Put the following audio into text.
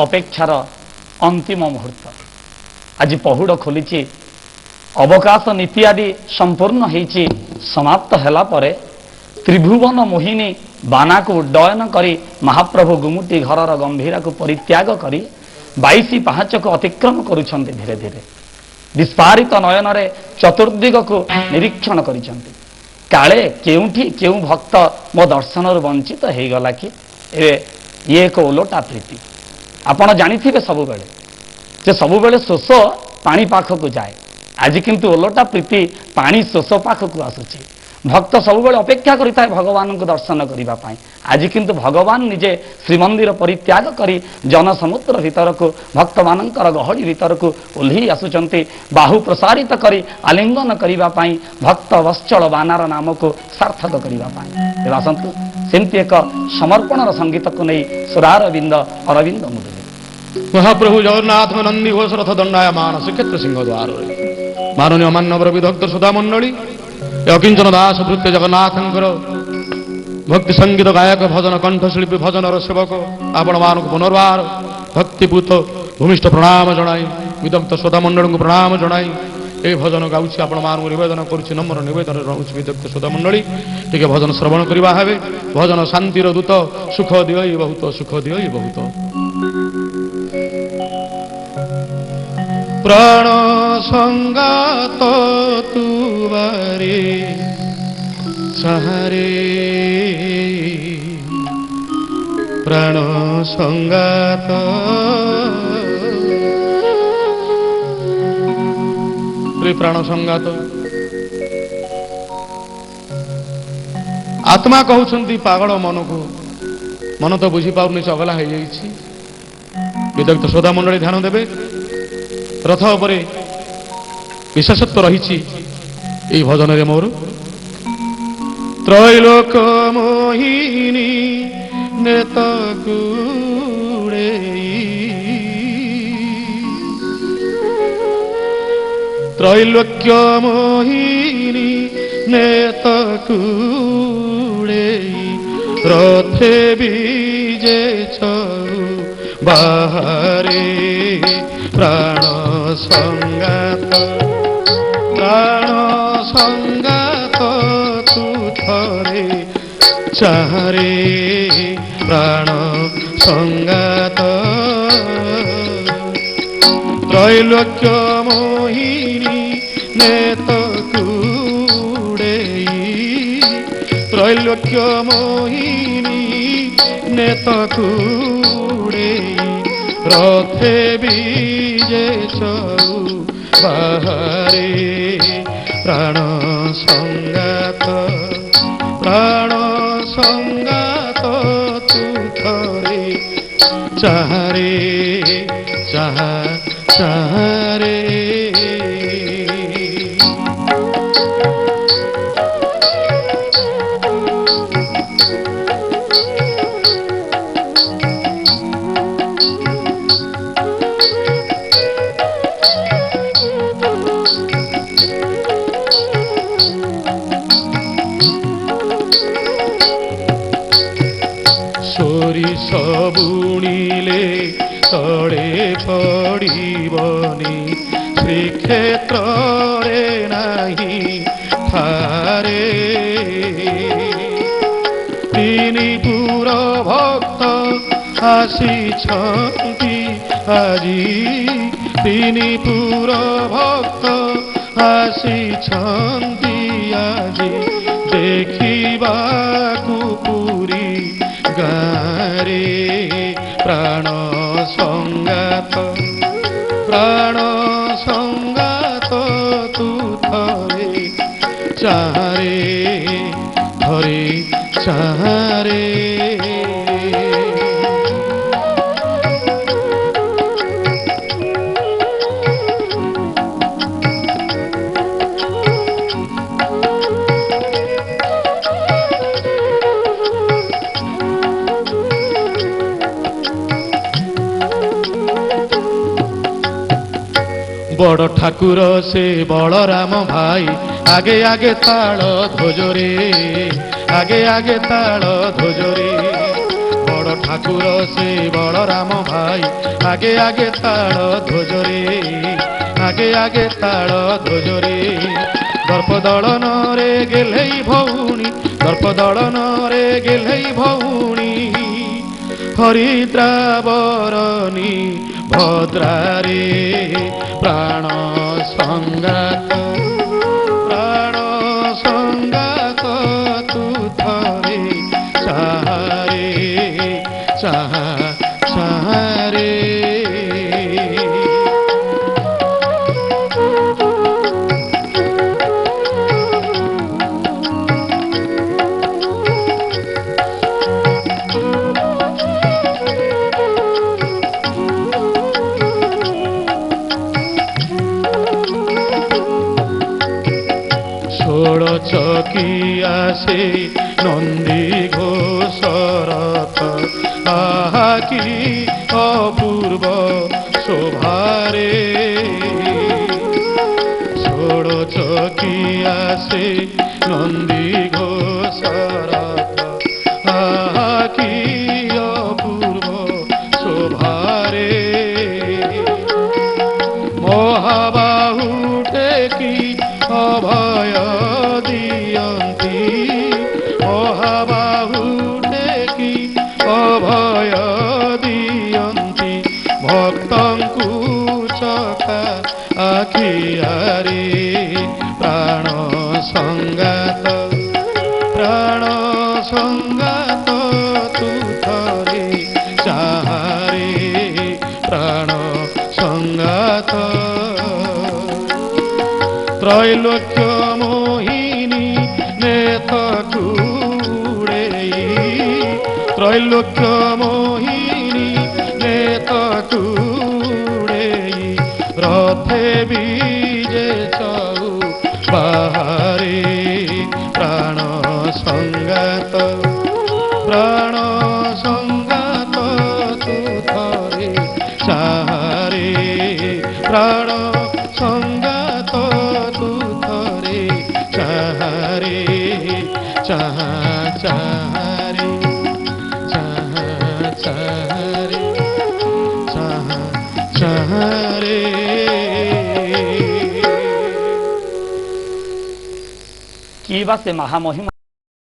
ଅପେକ୍ଷାର ଅନ୍ତିମ ମୁହୂର୍ତ୍ତ। ଆଜି ପହୁଡ଼ ଖୋଲିଛି, ଅବକାଶ ନୀତି ଆଦି ସମ୍ପୂର୍ଣ୍ଣ ହେଇଛି। ସମାପ୍ତ ହେଲା ପରେ ତ୍ରିଭୁବନ ମୋହିନୀ ବାନାକୁ ଉଡ୍ଡୟନ କରି ମହାପ୍ରଭୁ ଗୁମୁଟି ଘରର ଗମ୍ଭୀରାକୁ ପରିତ୍ୟାଗ କରି 22 ପାହାଚକୁ ଅତିକ୍ରମ କରୁଛନ୍ତି। ଧୀରେ ଧୀରେ ବିସ୍ଫାରିତ ନୟନରେ ଚତୁର୍ଦିଗକୁ ନିରୀକ୍ଷଣ କରିଛନ୍ତି। କାଳେ କେଉଁଠି କେଉଁ ଭକ୍ତ ମୋ ଦର୍ଶନରୁ ବଞ୍ଚିତ ହେଇଗଲା କି? ଏବେ ଇଏ ଏକ ଓଲଟା ପ୍ରୀତି। ଆପଣ ଜାଣିଥିବେ ସବୁବେଳେ ଯେ ସବୁବେଳେ ଶୋଷ ପାଣି ପାଖକୁ ଯାଏ। ଆଜି କିନ୍ତୁ ଓଲଟା ପ୍ରୀତି ପାଣି ଶୋଷ ପାଖକୁ ଆସୁଛି। ଭକ୍ତ ସବୁବେଳେ ଅପେକ୍ଷା କରିଥାଏ ଭଗବାନଙ୍କୁ ଦର୍ଶନ କରିବା ପାଇଁ। ଆଜି କିନ୍ତୁ ଭଗବାନ ନିଜେ ଶ୍ରୀମନ୍ଦିର ପରିତ୍ୟାଗ କରି ଜନସମୁଦ୍ର ଭିତରକୁ ଭକ୍ତମାନଙ୍କର ଗହଳି ଭିତରକୁ ଓହ୍ଲେଇ ଆସୁଛନ୍ତି, ବାହୁ ପ୍ରସାରିତ କରି ଆଲିଙ୍ଗନ କରିବା ପାଇଁ, ଭକ୍ତ ବତ୍ସଳ ବାନାର ନାମକୁ ସାର୍ଥକ କରିବା ପାଇଁ। ଏବେ ଆସନ୍ତୁ ସେମିତି ଏକ ସମର୍ପଣର ସଙ୍ଗୀତକୁ ନେଇ ସୁରାରବିନ୍ଦ ଅରବିନ୍ଦ ମୁଦରେ ମହାପ୍ରଭୁ ଜଗନ୍ନାଥ ନନ୍ଦୀ ଘୋଷ ରଥ ଦଣ୍ଡାୟମାନ ଶ୍ରୀକ୍ଷେତ୍ର ସିଂହ ଦ୍ୱାରରେ ମାନନୀୟ ମାନ୍ୟବର ବିଦଗ୍ଧ ସୁଧା ମଣ୍ଡଳୀ, ଅକିଞ୍ଚନ ଦାସ ଭୃତ୍ୟ ଜଗନ୍ନାଥଙ୍କର ଭକ୍ତି ସଙ୍ଗୀତ ଗାୟକ, ଭଜନ କଣ୍ଠଶିଳ୍ପୀ, ଭଜନର ସେବକ ଆପଣମାନଙ୍କୁ ପୁନର୍ବାର ଭକ୍ତିପୂତ ଭୂମିଷ୍ଠ ପ୍ରଣାମ ଜଣାଇ, ବିଦଗ୍ଧ ସୁଧା ମଣ୍ଡଳୀଙ୍କୁ ପ୍ରଣାମ ଜଣାଇ এই ভজন গাউছি ଆପଣମାନଙ୍କୁ ନିବେଦନ କରୁଛି, ନମ୍ର ନିବେଦନ ରହୁଛି। ବିଦଗ୍ଧ ସୁଧା ମଣ୍ଡଳୀ ଟିକେ ଭଜନ ଶ୍ରବଣ କରିବା ହେବେ। ଭଜନ ଶାନ୍ତିର ଦୂତ, ସୁଖ ଦିଅଇ ବହୁତ, ସୁଖ ଦିଅଇ ବହୁତ। ପ୍ରାଣ ସଙ୍ଗାତ ତୁବାରେ ସାହାରେ, ପ୍ରାଣ ସଙ୍ଗାତ ପ୍ରାଣ ସଙ୍ଗାତ। ଆତ୍ମା କହୁଛନ୍ତି ପାଗଳ ମନକୁ, ମନ ତ ବୁଝିପାରୁନି, ଚଗଲା ହେଇଯାଇଛି। ବିଦଗ୍ଧ ସୋଦା ମଣ୍ଡଳୀ ଧ୍ୟାନ ଦେବେ। ରଥ ଉପରେ ବିଶେଷତ୍ୱ ରହିଛି এই ଭଜନରେ ମୋର। ତ୍ରୈଲୋକ ମୋହିନୀ ନେତ କୁଡ଼େଇ, ত্রৈলোক্য মোহিনী নেত কুড়েই, রথে বিজেছ বাহারে, প্রাণ সঙ্গাত, প্রাণ সঙ্গাত তু থরে চাহারে, প্রাণ সঙ্গাত। ত্রৈলোক্য মোহিনী নেত কুড়েই, ত্রৈলোক্য মোহিনী নেত কুড়েই, রথে বিজেছ বাহারে, প্রাণ সঙ্গাত, প্রাণ সঙ্গাত তু থরে চাহারে, চাহা চাহারে। সরিষ বুণিলে তଳେ পড়িবনি, শ্রীক্ষেত্রে নাহি ঠারে, তিনি পুর ভক্ত আসিছন্তি আজি, তিনি পুর ভক্ত আসিছন্তি আজি, দেখিবাকু পুরী গারে, প্রাণ সঙ্গাত, প্রাণ সঙ্গাত তু থরে চাহারে, ধরে চাহারে। বড় ঠাকুর সে বলরাম ভাই, আগে আগে তাল ধ্বজরে, আগে আগে তাল ধ্বজরে, বড় মোর ঠাকুর সে বলরাম ভাই আগে আগে তাল ধ্বজরে আগে আগে তাল ধ্বজরে দর্প দଳନ রে গেলেই ভৌণী দর্প দଳନ রে গেলেই ভৌণী হরিদ্রাবরণী ভদ্রারে প্রাণ সংগাত প্রাণ সংগাত তু থরে সাহারে সাহা সাহারে ষোড় চকিয়া সে নন্দী ঘোষরথ আহা কি অপূর্ব শোভারে ষোড় চকিয়া সে নন্দী ঘোষরথ আহা কি অপূর্ব শোভারে মহাবাহু টেকি অভয় দিয়ন্তি মহাবাহু টেকি অভয় দিয়ন্তি ভক্তଙ୍କୁ চকা আখিয়ারে প্রাণ সংগাত প্রাণ সংগাত তু থরে চাহারে প্রাণ সংগাত ত্রৈলোক্য মোহিনী নেত কুড়েই ত্রৈলোক্য মোহিনী নেত কুড়েই রথে বিজে চৌ বাহারে প্রাণ সংগাত প্রাণ সংগাত তু থরে চাহারে প্রাণ সংগাত তু থরে চাহারে চাহা চাহারে চাহা চাহারে চাহা চাহারে। কি বা সে মহামহিমা